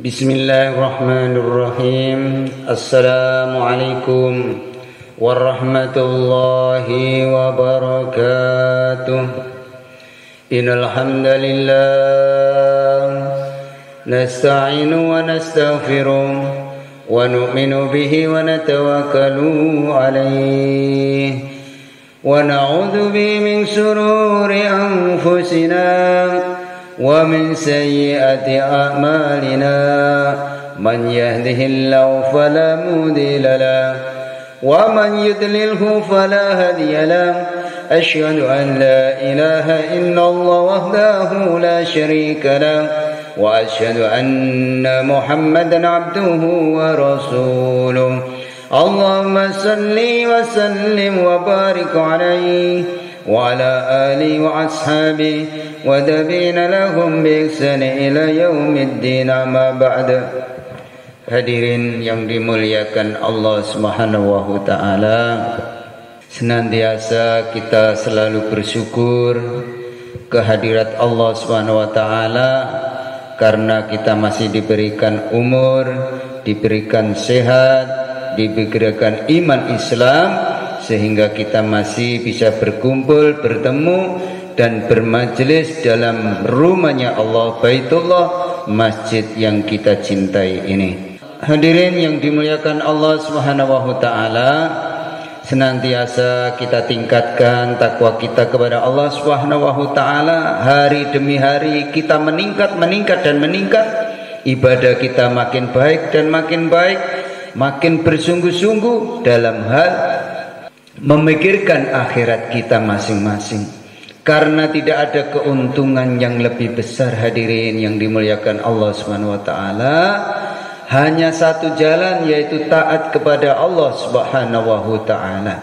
Bismillahirrahmanirrahim. Assalamualaikum warahmatullahi wabarakatuh. Innal hamdalillah nasta'inu wa nastaghfiruh wa nu'minu bihi wa natawakkalu alayhi wa na'udzu bihi min shururi anfusina wa min sayyiati a'malina man yahdihillahu fala mudilla lahu wa man yudlilhu fala hadiya lahu asyhadu an la ilaha illallah wahdahu la syarika lahu wa asyhadu anna muhammadan abduhu wa rasuluh. Allahumma salli wa sallim wa barik alaihi wa ala alihi wa ashabihi wa tabi'ina lahum bi ihsani ila yaumiddin, amma ba'd. Hadirin yang dimuliakan Allah Subhanahu wa taala, senantiasa kita selalu bersyukur kehadirat Allah Subhanahu wa taala karena kita masih diberikan umur, diberikan sehat, diberikan iman Islam, sehingga kita masih bisa berkumpul, bertemu dan bermajelis dalam rumahnya Allah, Baitullah, masjid yang kita cintai ini. Hadirin yang dimuliakan Allah Subhanahu wa taala, senantiasa kita tingkatkan takwa kita kepada Allah Subhanahu wa taala. Hari demi hari kita meningkat dan meningkat. Ibadah kita makin baik dan makin baik, makin bersungguh-sungguh dalam hal memikirkan akhirat kita masing-masing, karena tidak ada keuntungan yang lebih besar. Hadirin yang dimuliakan Allah Subhanahu wa taala, hanya satu jalan, yaitu taat kepada Allah Subhanahu wa taala.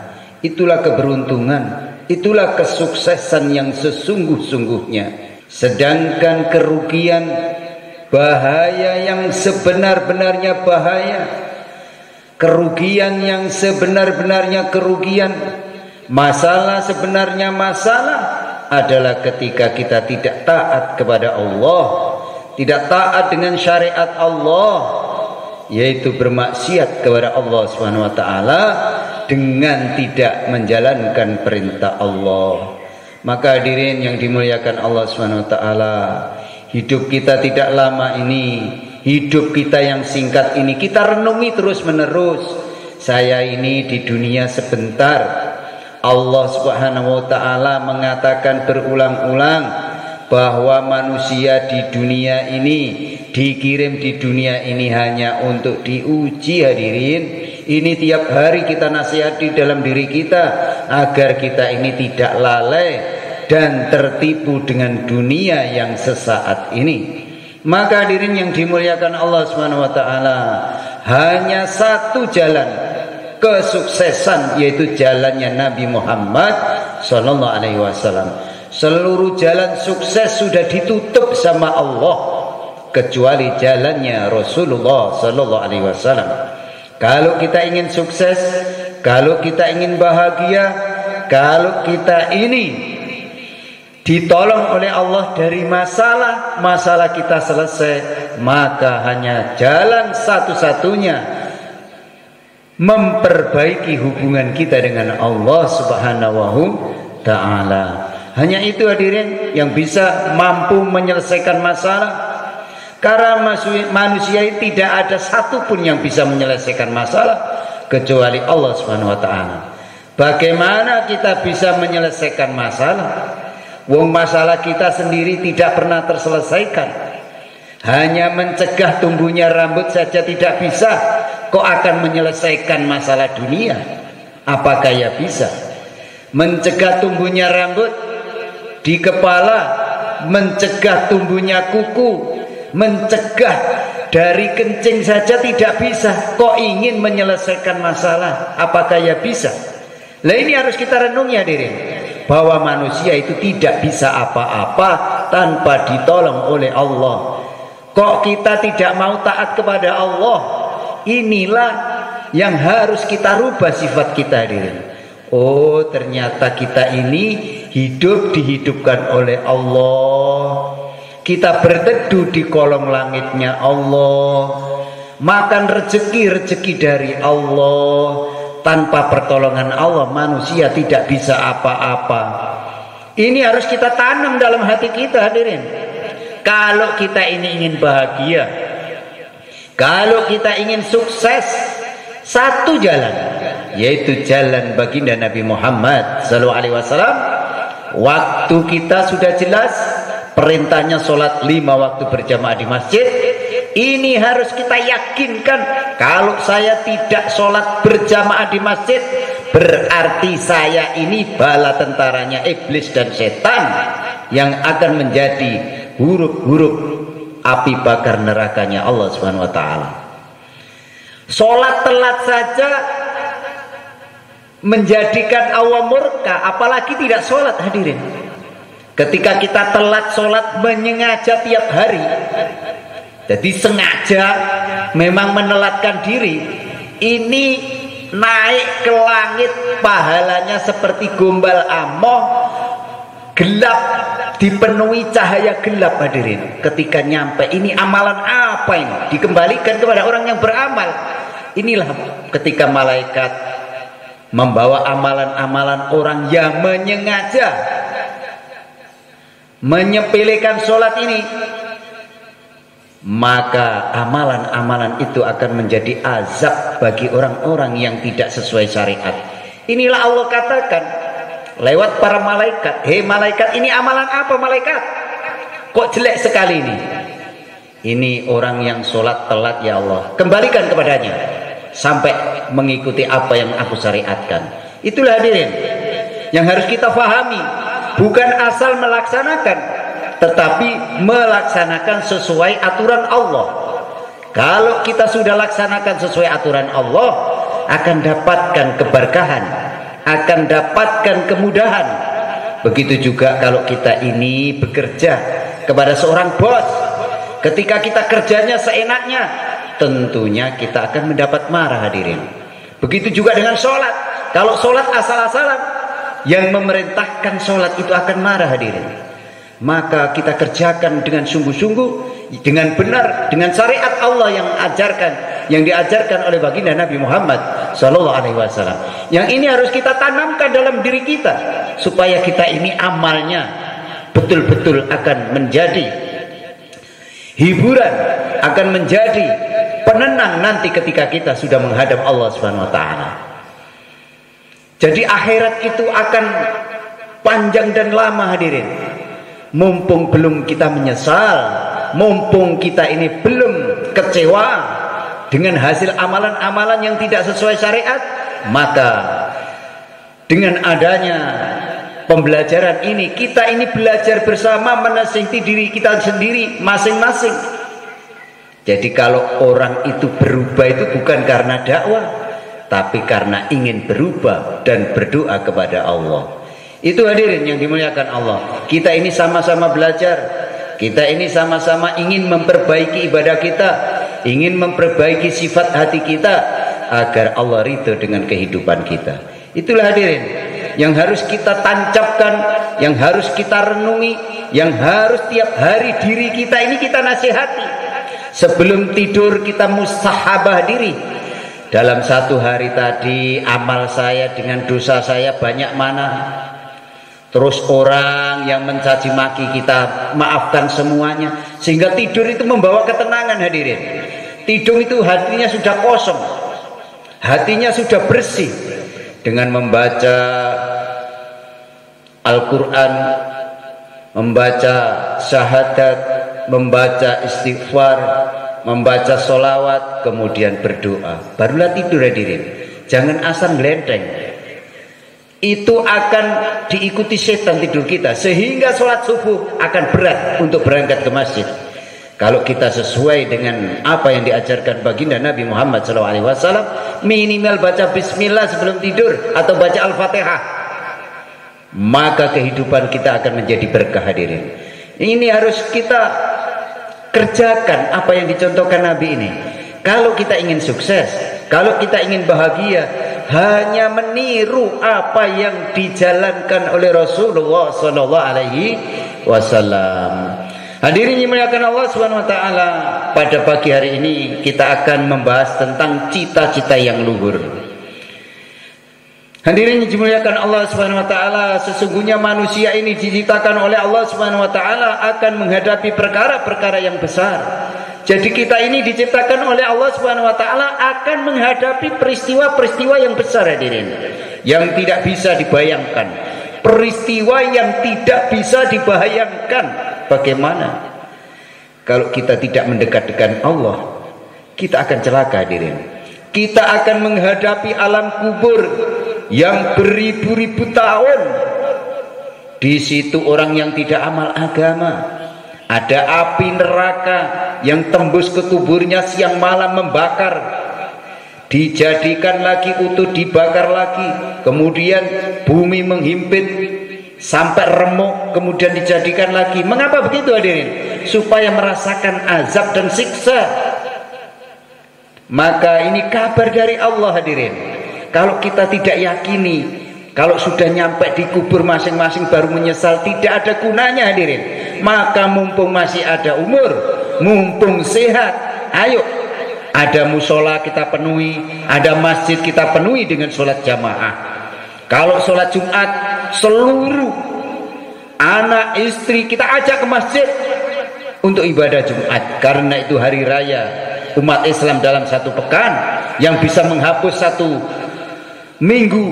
Itulah keberuntungan, itulah kesuksesan yang sesungguh-sungguhnya. Sedangkan kerugian, bahaya yang sebenar-benarnya bahaya, kerugian yang sebenar-benarnya kerugian, masalah sebenarnya masalah adalah ketika kita tidak taat kepada Allah, tidak taat dengan syariat Allah, yaitu bermaksiat kepada Allah Subhanahu wa taala dengan tidak menjalankan perintah Allah. Maka hadirin yang dimuliakan Allah Subhanahu wa taala, hidup kita tidak lama ini, hidup kita yang singkat ini, kita renungi terus menerus. Saya ini di dunia sebentar. Allah Subhanahu wa taala mengatakan berulang-ulang bahwa manusia di dunia ini, dikirim di dunia ini hanya untuk diuji. Hadirin, ini tiap hari kita nasihati dalam diri kita agar kita ini tidak lalai dan tertipu dengan dunia yang sesaat ini. Maka hadirin yang dimuliakan Allah Subhanahu wa taala, hanya satu jalan kesuksesan, yaitu jalannya Nabi Muhammad sallallahu alaihi wasallam. Seluruh jalan sukses sudah ditutup sama Allah kecuali jalannya Rasulullah sallallahu alaihi wasallam. Kalau kita ingin sukses, kalau kita ingin bahagia, kalau kita ini ditolong oleh Allah dari masalah kita selesai, maka hanya jalan satu-satunya memperbaiki hubungan kita dengan Allah Subhanahu taala. Hanya itu hadirin yang bisa mampu menyelesaikan masalah. Karena manusia tidak ada satupun yang bisa menyelesaikan masalah kecuali Allah Subhanahu wa taala. Bagaimana kita bisa menyelesaikan masalah? Wong masalah kita sendiri tidak pernah terselesaikan. Hanya mencegah tumbuhnya rambut saja tidak bisa, kok akan menyelesaikan masalah dunia? Apakah ya bisa? Mencegah tumbuhnya rambut di kepala, mencegah tumbuhnya kuku, mencegah dari kencing saja tidak bisa, kok ingin menyelesaikan masalah? Apakah ya bisa? Lah ini harus kita renungi hadirin, bahwa manusia itu tidak bisa apa-apa tanpa ditolong oleh Allah. Kok kita tidak mau taat kepada Allah? Inilah yang harus kita rubah sifat kita hadirin. Oh, ternyata kita ini dihidupkan oleh Allah. kita berteduh di kolong langitnya Allah, makan rezeki dari Allah. Tanpa pertolongan Allah manusia tidak bisa apa-apa. Ini harus kita tanam dalam hati kita, hadirin. Kalau kita ini ingin bahagia, kalau kita ingin sukses, satu jalan, yaitu jalan baginda Nabi Muhammad SAW. Waktu kita sudah jelas, perintahnya sholat 5 waktu berjamaah di masjid. Ini harus kita yakinkan, kalau saya tidak sholat berjamaah di masjid, berarti saya ini bala tentaranya iblis dan setan yang akan menjadi huruf-huruf api bakar nerakanya Allah Subhanahu wa taala. Sholat telat saja menjadikan Allah murka, apalagi tidak sholat, hadirin. Ketika kita telat sholat menyengaja tiap hari, jadi sengaja memang menelatkan diri, ini naik ke langit pahalanya seperti gombal amoh, gelap, dipenuhi cahaya gelap, hadirin. Ketika nyampe, ini amalan apa ini? Dikembalikan kepada orang yang beramal. Inilah ketika malaikat membawa amalan-amalan orang yang menyengaja menyepelekan sholat ini, maka amalan-amalan itu akan menjadi azab bagi orang-orang yang tidak sesuai syariat. Inilah Allah katakan lewat para malaikat, hei malaikat, ini amalan apa malaikat? Kok jelek sekali ini? Ini orang yang sholat telat, ya Allah, kembalikan kepadanya sampai mengikuti apa yang aku syariatkan. Itulah hadirin yang harus kita fahami, bukan asal melaksanakan, tetapi melaksanakan sesuai aturan Allah. Kalau kita sudah laksanakan sesuai aturan Allah, akan dapatkan keberkahan, akan dapatkan kemudahan. Begitu juga kalau kita ini bekerja kepada seorang bos, ketika kita kerjanya seenaknya, tentunya kita akan mendapat marah, hadirin. Begitu juga dengan sholat. Kalau sholat asal-asalan, yang memerintahkan sholat itu akan marah, hadirin. Maka kita kerjakan dengan sungguh-sungguh, dengan benar, dengan syariat Allah yang ajarkan, yang diajarkan oleh baginda Nabi Muhammad SAW. Yang ini harus kita tanamkan dalam diri kita, supaya kita ini amalnya betul-betul akan menjadi hiburan, akan menjadi penenang nanti ketika kita sudah menghadap Allah Subhanahu wa taala. Jadi akhirat itu akan panjang dan lama, hadirin. Mumpung belum kita menyesal, mumpung kita ini belum kecewa dengan hasil amalan-amalan yang tidak sesuai syariat, maka dengan adanya pembelajaran ini, kita ini belajar bersama, menasihati diri kita sendiri masing-masing. Jadi kalau orang itu berubah itu bukan karena dakwah, tapi karena ingin berubah dan berdoa kepada Allah. Itu hadirin yang dimuliakan Allah. Kita ini sama-sama belajar, kita ini sama-sama ingin memperbaiki ibadah kita, ingin memperbaiki sifat hati kita, agar Allah ridho dengan kehidupan kita. Itulah hadirin yang harus kita tancapkan, yang harus kita renungi, yang harus tiap hari diri kita ini kita nasihati. Sebelum tidur kita musahabah diri. Dalam satu hari tadi amal saya dengan dosa saya banyak mana? Terus orang yang mencaci maki kita maafkan semuanya, sehingga tidur itu membawa ketenangan, hadirin. Tidur itu hatinya sudah kosong, hatinya sudah bersih dengan membaca Al-Quran, membaca syahadat, membaca istighfar, membaca solawat, kemudian berdoa. Barulah tidur, hadirin. Jangan asal gelenteng. Itu akan diikuti setan tidur kita, sehingga sholat subuh akan berat untuk berangkat ke masjid. Kalau kita sesuai dengan apa yang diajarkan baginda Nabi Muhammad SAW, minimal baca bismillah sebelum tidur atau baca Al-Fatihah, maka kehidupan kita akan menjadi berkah, hadirin. Ini harus kita kerjakan apa yang dicontohkan Nabi ini. Kalau kita ingin sukses, kalau kita ingin bahagia, hanya meniru apa yang dijalankan oleh Rasulullah SAW. Hadirin yang dimuliakan Allah Subhanahu wa taala, pada pagi hari ini kita akan membahas tentang cita-cita yang luhur. Hadirin yang dimuliakan Allah Subhanahu wa taala, sesungguhnya manusia ini diciptakan oleh Allah Subhanahu wa taala akan menghadapi perkara-perkara yang besar. Jadi kita ini diciptakan oleh Allah Subhanahu wa taala akan menghadapi peristiwa-peristiwa yang besar, hadirin, yang tidak bisa dibayangkan. Peristiwa yang tidak bisa dibayangkan. Bagaimana kalau kita tidak mendekat dengan Allah? Kita akan celaka, hadirin. Kita akan menghadapi alam kubur yang beribu-ribu tahun. Di situ orang yang tidak amal agama, ada api neraka yang tembus ke kuburnya siang malam membakar, dijadikan lagi utuh, dibakar lagi, kemudian bumi menghimpit sampai remuk, kemudian dijadikan lagi. Mengapa begitu, hadirin? Supaya merasakan azab dan siksa. Maka ini kabar dari Allah, hadirin. Kalau kita tidak yakini, kalau sudah nyampe di kubur masing-masing baru menyesal, tidak ada gunanya, hadirin. Maka mumpung masih ada umur, mumpung sehat, ayo, ada musola kita penuhi, ada masjid kita penuhi dengan sholat jamaah. Kalau sholat Jumat, seluruh anak istri kita ajak ke masjid untuk ibadah Jumat, karena itu hari raya umat Islam dalam satu pekan yang bisa menghapus satu minggu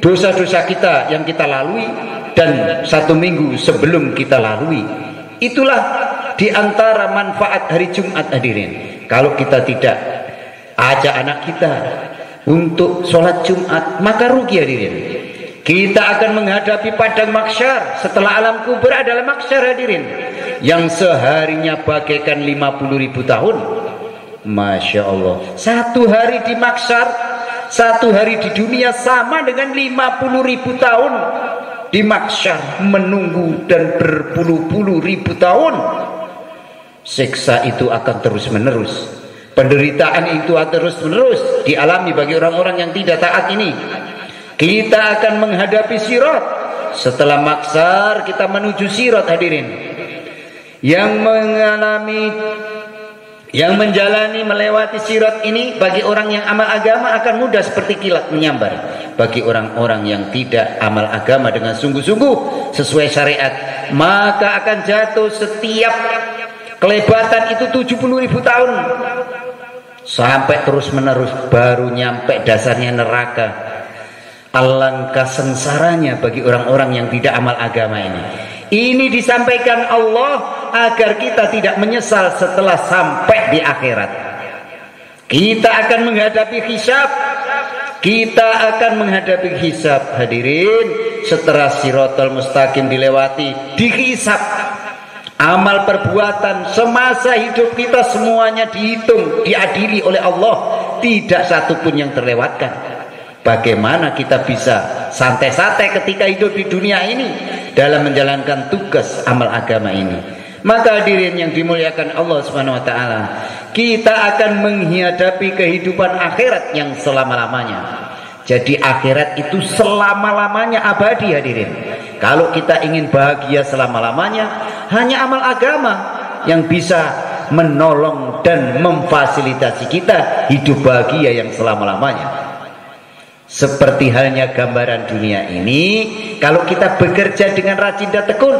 dosa-dosa kita yang kita lalui dan satu minggu sebelum kita lalui. Itulah diantara manfaat hari Jumat, hadirin. Kalau kita tidak ajak anak kita untuk sholat Jumat, maka rugi, hadirin. Kita akan menghadapi padang mahsyar. Setelah alam kubur adalah mahsyar, hadirin, yang seharinya bagaikan 50.000 tahun. Masya Allah, satu hari di mahsyar, satu hari di dunia sama dengan 50.000 tahun di mahsyar, menunggu dan berpuluh-puluh ribu tahun. Siksa itu akan terus menerus, penderitaan itu terus-menerus dialami bagi orang-orang yang tidak taat ini. Kita akan menghadapi sirat. Setelah mahsyar kita menuju sirat, hadirin. Yang menjalani melewati sirat ini bagi orang yang amal agama akan mudah seperti kilat menyambar. Bagi orang-orang yang tidak amal agama dengan sungguh-sungguh sesuai syariat, maka akan jatuh setiap kelebatan itu 70.000 tahun sampai terus menerus baru nyampe dasarnya neraka. Alangkah sengsaranya bagi orang-orang yang tidak amal agama ini. Ini disampaikan Allah agar kita tidak menyesal setelah sampai di akhirat. Kita akan menghadapi hisab. Kita akan menghadapi hisab, hadirin. Setelah Shiratal Mustaqim dilewati, dihisab. Amal perbuatan semasa hidup kita semuanya dihitung, diadili oleh Allah. Tidak satu pun yang terlewatkan. Bagaimana kita bisa santai-santai ketika hidup di dunia ini dalam menjalankan tugas amal agama ini? Maka hadirin yang dimuliakan Allah Subhanahu wa taala, kita akan menghadapi kehidupan akhirat yang selama-lamanya. Jadi akhirat itu selama-lamanya abadi, hadirin. Kalau kita ingin bahagia selama-lamanya, hanya amal agama yang bisa menolong dan memfasilitasi kita hidup bahagia yang selama-lamanya. Seperti halnya gambaran dunia ini, kalau kita bekerja dengan rajin dan tekun,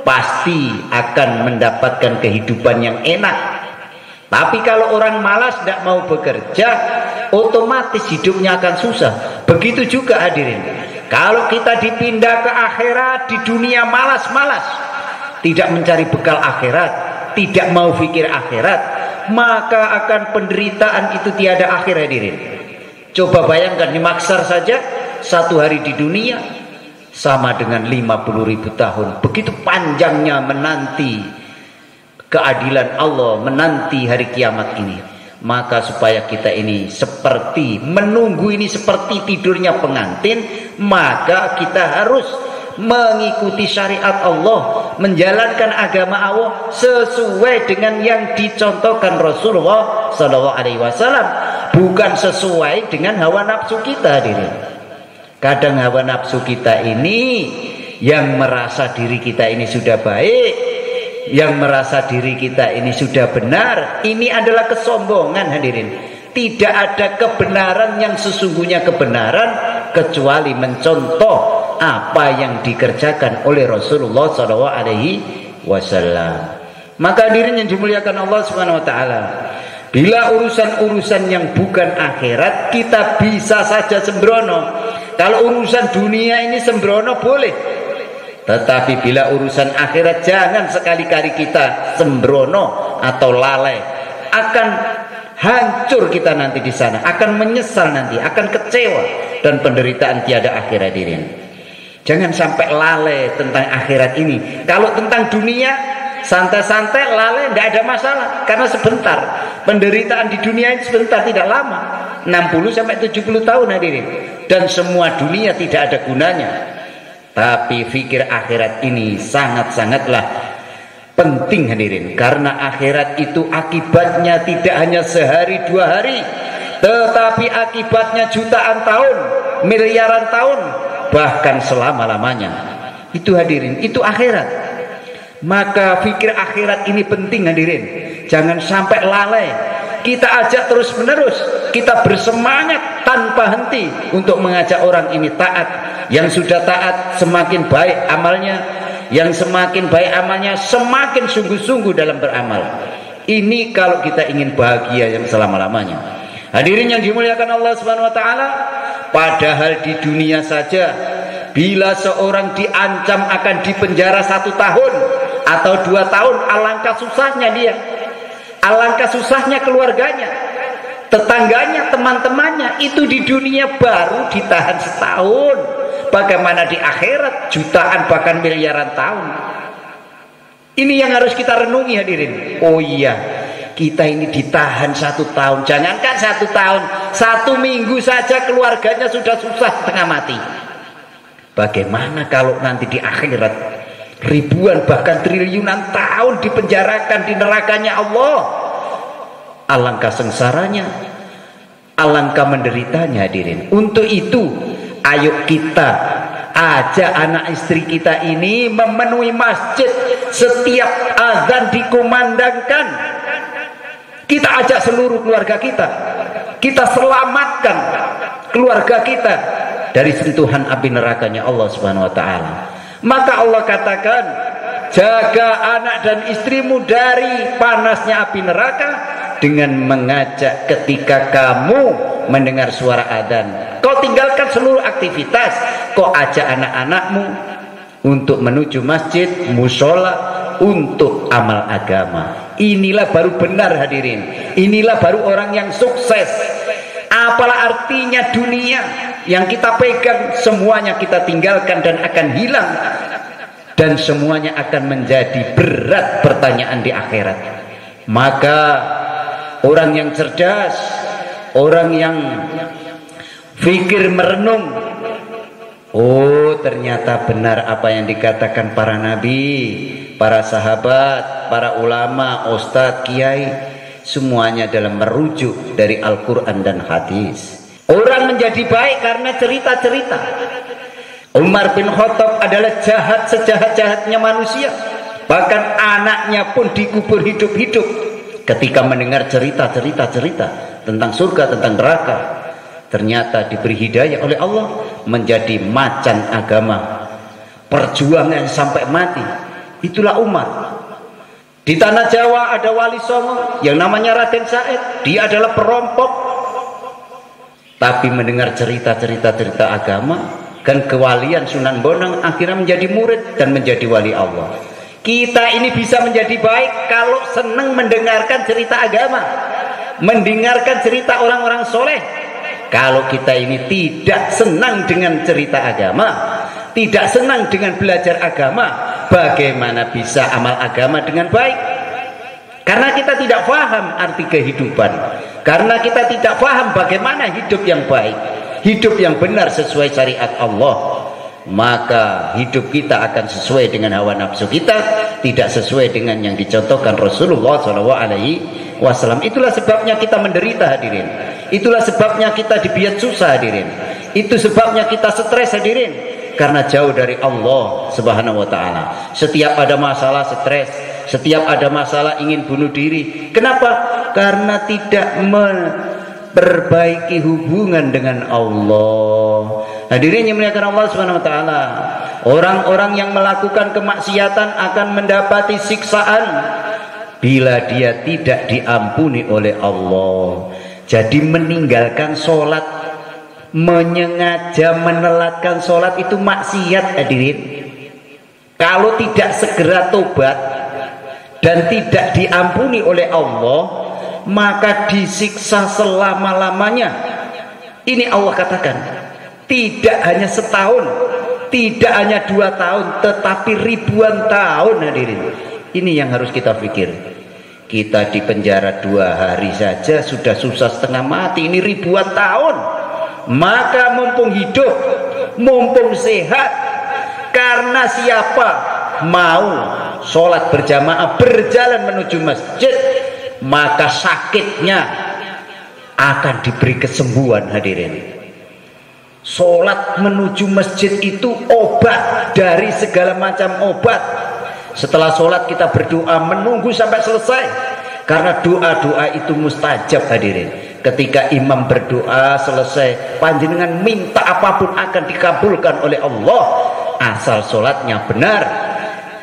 pasti akan mendapatkan kehidupan yang enak. Tapi kalau orang malas tidak mau bekerja, otomatis hidupnya akan susah. Begitu juga, hadirin, kalau kita dipindah ke akhirat, di dunia malas-malas, tidak mencari bekal akhirat, tidak mau pikir akhirat, maka akan penderitaan itu tiada akhir, hadirin. Coba bayangkan di mahsyar saja, satu hari di dunia sama dengan 50.000 tahun. Begitu panjangnya menanti keadilan Allah, menanti hari kiamat ini. Maka supaya kita ini seperti menunggu ini seperti tidurnya pengantin, maka kita harus mengikuti syariat Allah, menjalankan agama Allah sesuai dengan yang dicontohkan Rasulullah SAW. Bukan sesuai dengan hawa nafsu kita, hadirin. Kadang hawa nafsu kita ini yang merasa diri kita ini sudah baik, yang merasa diri kita ini sudah benar, ini adalah kesombongan hadirin. Tidak ada kebenaran yang sesungguhnya kebenaran kecuali mencontoh apa yang dikerjakan oleh Rasulullah SAW. Maka hadirin yang dimuliakan Allah Subhanahu Wa Taala, bila urusan-urusan yang bukan akhirat kita bisa saja sembrono. Kalau urusan dunia ini sembrono boleh, tetapi bila urusan akhirat jangan sekali-kali kita sembrono atau lalai. Akan hancur kita nanti di sana, akan menyesal nanti, akan kecewa dan penderitaan tiada akhir hadirin. Jangan sampai lalai tentang akhirat ini. Kalau tentang dunia santai-santai lalai tidak ada masalah, karena sebentar. Penderitaan di dunia ini sebentar, tidak lama, 60 sampai 70 tahun hadirin. Dan semua dunia tidak ada gunanya. Tapi fikir akhirat ini sangat-sangatlah penting hadirin, karena akhirat itu akibatnya tidak hanya sehari dua hari, tetapi akibatnya jutaan tahun, miliaran tahun, bahkan selama-lamanya. Itu hadirin, itu akhirat. Maka fikir akhirat ini penting hadirin. Jangan sampai lalai. Kita ajak terus menerus, kita bersemangat tanpa henti untuk mengajak orang ini taat. Yang sudah taat semakin baik amalnya, yang semakin baik amalnya semakin sungguh-sungguh dalam beramal. Ini kalau kita ingin bahagia yang selama-lamanya. Hadirin yang dimuliakan Allah Subhanahu Wa Taala, padahal di dunia saja bila seorang diancam akan dipenjara 1 tahun atau 2 tahun, alangkah susahnya dia, alangkah susahnya keluarganya, tetangganya, teman-temannya. Itu di dunia baru ditahan setahun, bagaimana di akhirat jutaan bahkan miliaran tahun. Ini yang harus kita renungi hadirin. Oh iya, kita ini ditahan 1 tahun. Jangankan 1 tahun, 1 minggu saja keluarganya sudah susah setengah mati. Bagaimana kalau nanti di akhirat ribuan bahkan triliunan tahun dipenjarakan di nerakanya Allah? Alangkah sengsaranya, alangkah menderitanya hadirin. Untuk itu ayo kita ajak anak istri kita ini memenuhi masjid. Setiap azan dikumandangkan, kita ajak seluruh keluarga kita, kita selamatkan keluarga kita dari sentuhan api nerakanya Allah Subhanahu Wa Taala. Maka Allah katakan, jaga anak dan istrimu dari panasnya api neraka dengan mengajak ketika kamu mendengar suara adzan. Kau tinggalkan seluruh aktivitas, kau ajak anak-anakmu untuk menuju masjid, musola, untuk amal agama. Inilah baru benar hadirin. Inilah baru orang yang sukses. Apalah artinya dunia yang kita pegang, semuanya kita tinggalkan dan akan hilang, dan semuanya akan menjadi berat pertanyaan di akhirat. Maka orang yang cerdas, orang yang fikir merenung, oh ternyata benar apa yang dikatakan para nabi, para sahabat, para ulama, ustadz, kiai, semuanya dalam merujuk dari Al-Quran dan hadis. Orang menjadi baik karena cerita-cerita. Umar bin Khattab adalah jahat sejahat-jahatnya manusia, bahkan anaknya pun dikubur hidup-hidup ketika mendengar cerita-cerita tentang surga, tentang neraka. Ternyata diberi hidayah oleh Allah menjadi macan agama, perjuangan sampai mati. Itulah Umar. Di tanah Jawa ada wali songo yang namanya Raden Said. Dia adalah perampok, tapi mendengar cerita-cerita agama dan kewalian Sunan Bonang, akhirnya menjadi murid dan menjadi wali Allah. Kita ini bisa menjadi baik kalau senang mendengarkan cerita agama, mendengarkan cerita orang-orang soleh. Kalau kita ini tidak senang dengan cerita agama, tidak senang dengan belajar agama, bagaimana bisa amal agama dengan baik? Karena kita tidak paham arti kehidupan, karena kita tidak paham bagaimana hidup yang baik, hidup yang benar sesuai syariat Allah, maka hidup kita akan sesuai dengan hawa nafsu kita, tidak sesuai dengan yang dicontohkan Rasulullah SAW. Itulah sebabnya kita menderita hadirin, itulah sebabnya kita dibiat susah hadirin, itu sebabnya kita stres hadirin, karena jauh dari Allah Subhanahu Wa Taala. Setiap ada masalah stres, setiap ada masalah ingin bunuh diri. Kenapa? Karena tidak memperbaiki hubungan dengan Allah. Hadirin yang dimuliakan Allah Subhanahu wa taala, orang-orang yang melakukan kemaksiatan akan mendapati siksaan bila dia tidak diampuni oleh Allah. Jadi meninggalkan sholat, menyengaja menelatkan sholat itu maksiat, hadirin. Kalau tidak segera tobat dan tidak diampuni oleh Allah, maka disiksa selama-lamanya. Ini Allah katakan, tidak hanya setahun, tidak hanya 2 tahun, tetapi ribuan tahun, hadirin. Ini yang harus kita pikir. Kita di penjara 2 hari saja sudah susah setengah mati, ini ribuan tahun. Maka mumpung hidup, mumpung sehat, karena siapa mau sholat berjamaah, berjalan menuju masjid, maka sakitnya akan diberi kesembuhan, hadirin. Sholat menuju masjid itu obat dari segala macam obat. Setelah sholat kita berdoa menunggu sampai selesai, karena doa-doa itu mustajab, hadirin. Ketika imam berdoa selesai, panjenengan minta apapun akan dikabulkan oleh Allah, asal sholatnya benar,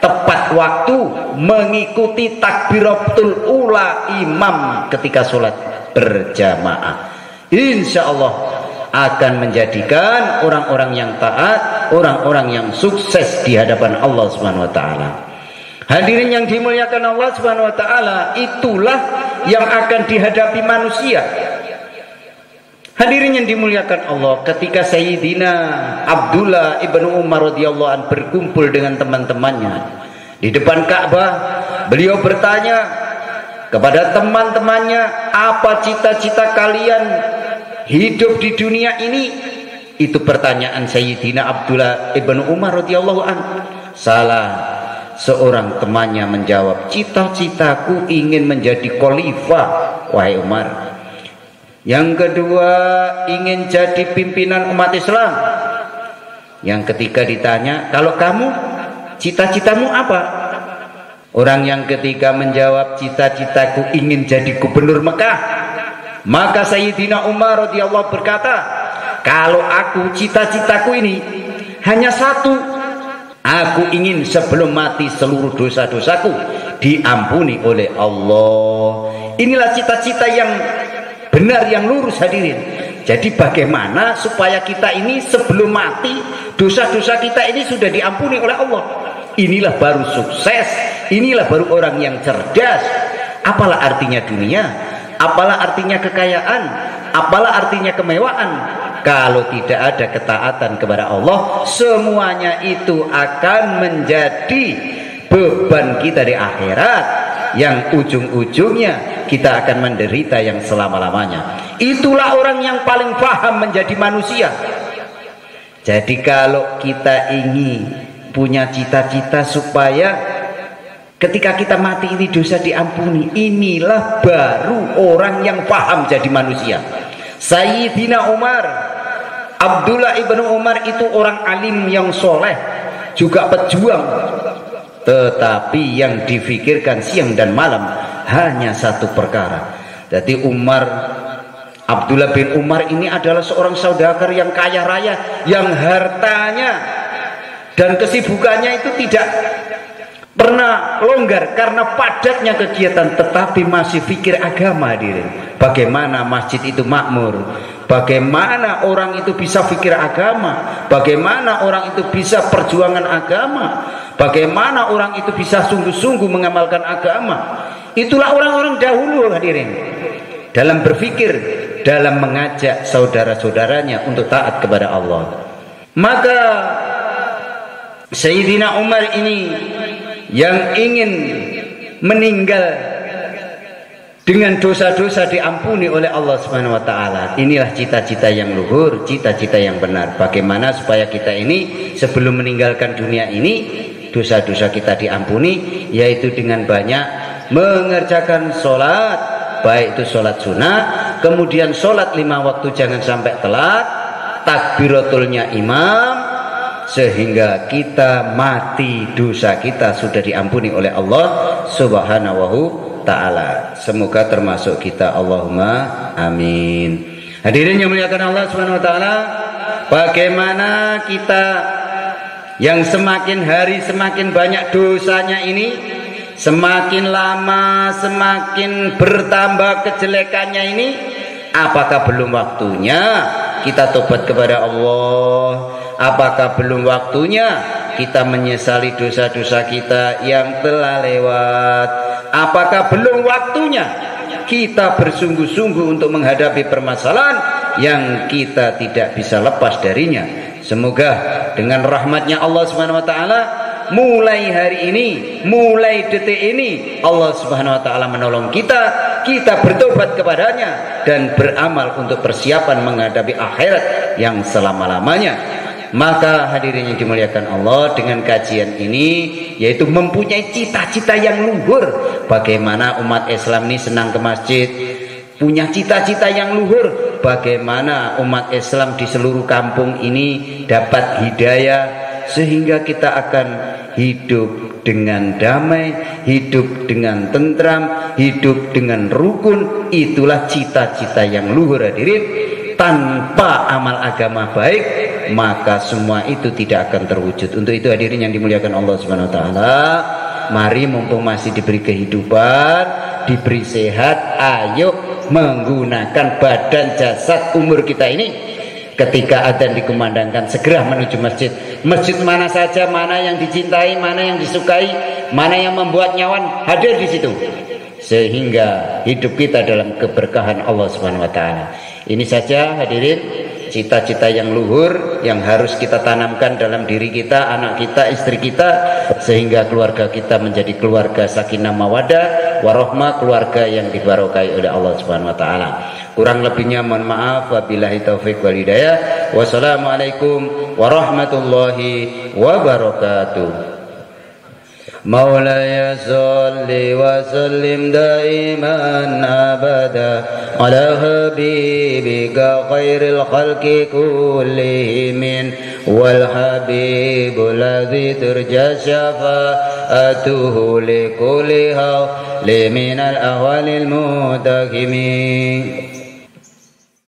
tepat waktu, mengikuti takbiratul ula imam ketika sholat berjamaah. Insya Allah akan menjadikan orang-orang yang taat, orang-orang yang sukses di hadapan Allah Subhanahu wa taala. Hadirin yang dimuliakan Allah Subhanahu wa taala, itulah yang akan dihadapi manusia. Hadirin yang dimuliakan Allah, ketika Sayyidina Abdullah ibnu Umar radhiyallahu an berkumpul dengan teman-temannya di depan Ka'bah, beliau bertanya kepada teman-temannya, apa cita-cita kalian hidup di dunia ini? Itu pertanyaan Sayyidina Abdullah ibnu Umar radhiyallahu an. Salah seorang temannya menjawab, cita-citaku ingin menjadi khalifah, wahai Umar. Yang kedua, ingin jadi pimpinan umat Islam. Yang ketiga ditanya, kalau kamu, cita-citamu apa? Orang yang ketiga menjawab, cita-citaku ingin jadi gubernur Mekah. Maka Sayyidina Umar radhiyallahu berkata, kalau aku, cita-citaku ini hanya satu. Aku ingin sebelum mati seluruh dosa-dosaku diampuni oleh Allah. Inilah cita-cita yang benar, yang lurus, hadirin. Jadi bagaimana supaya kita ini sebelum mati, dosa-dosa kita ini sudah diampuni oleh Allah. Inilah baru sukses, inilah baru orang yang cerdas. Apalah artinya dunia, apalah artinya kekayaan, apalah artinya kemewahan, kalau tidak ada ketaatan kepada Allah, semuanya itu akan menjadi beban kita di akhirat, yang ujung-ujungnya kita akan menderita yang selama-lamanya. Itulah orang yang paling paham menjadi manusia. Jadi kalau kita ingin punya cita-cita supaya ketika kita mati ini dosa diampuni, inilah baru orang yang paham jadi manusia. Sayyidina Umar, Abdullah ibnu Umar itu orang alim yang soleh, juga pejuang, tetapi yang difikirkan siang dan malam hanya satu perkara. Jadi Abdullah bin Umar ini adalah seorang saudagar yang kaya raya, yang hartanya dan kesibukannya itu tidak pernah longgar karena padatnya kegiatan, tetapi masih fikir agama, hadirin. Bagaimana masjid itu makmur, bagaimana orang itu bisa fikir agama, bagaimana orang itu bisa perjuangan agama, bagaimana orang itu bisa sungguh-sungguh mengamalkan agama. Itulah orang-orang dahulu, hadirin, dalam berfikir, dalam mengajak saudara-saudaranya untuk taat kepada Allah. Maka Sayyidina Umar ini yang ingin meninggal dengan dosa-dosa diampuni oleh Allah Subhanahu wa taala. Inilah cita-cita yang luhur, cita-cita yang benar. Bagaimana supaya kita ini sebelum meninggalkan dunia ini dosa-dosa kita diampuni, yaitu dengan banyak mengerjakan sholat, baik itu sholat sunnah, kemudian sholat 5 waktu jangan sampai telat, takbiratulnya imam, sehingga kita mati dosa kita sudah diampuni oleh Allah Subhanahu ta'ala. Semoga termasuk kita, Allahumma amin. Hadirin yang muliakan Allah Subhanahu wa ta'ala, bagaimana kita yang semakin hari semakin banyak dosanya ini, semakin lama semakin bertambah kejelekannya ini, apakah belum waktunya kita tobat kepada Allah? Apakah belum waktunya kita menyesali dosa-dosa kita yang telah lewat? Apakah belum waktunya kita bersungguh-sungguh untuk menghadapi permasalahan yang kita tidak bisa lepas darinya? Semoga dengan rahmatnya Allah Subhanahu wa ta'ala, mulai hari ini, mulai detik ini, Allah Subhanahu wa ta'ala menolong kita bertobat kepadanya dan beramal untuk persiapan menghadapi akhirat yang selama-lamanya. Maka hadirin yang dimuliakan Allah, dengan kajian ini yaitu mempunyai cita-cita yang luhur. Bagaimana umat Islam ini senang ke masjid, punya cita-cita yang luhur. Bagaimana umat Islam di seluruh kampung ini dapat hidayah, sehingga kita akan hidup dengan damai, hidup dengan tentram, hidup dengan rukun. Itulah cita-cita yang luhur hadirin. Tanpa amal agama baik, maka semua itu tidak akan terwujud. Untuk itu hadirin yang dimuliakan Allah Subhanahu wa ta'ala, mari mumpung masih diberi kehidupan, diberi sehat, ayo menggunakan badan jasad umur kita ini. Ketika adzan dikumandangkan, segera menuju masjid. Masjid mana saja, mana yang dicintai, mana yang disukai, mana yang membuat nyaman, hadir di situ, sehingga hidup kita dalam keberkahan Allah Subhanahu wa ta'ala. Ini saja hadirin, cita-cita yang luhur yang harus kita tanamkan dalam diri kita, anak kita, istri kita, sehingga keluarga kita menjadi keluarga sakinah mawaddah warahmah, keluarga yang dibarokai oleh Allah Subhanahu wa ta'ala. Kurang lebihnya mohon maaf, wabillahi taufiq wal hidayah. Wassalamualaikum warahmatullahi wabarakatuh. مولاي صل وسلم دائما أبدا على حبيبك خير الخلق كلهم والحبيب الذي ترجى شفاعته لكل حول من الأهوال المتهمين.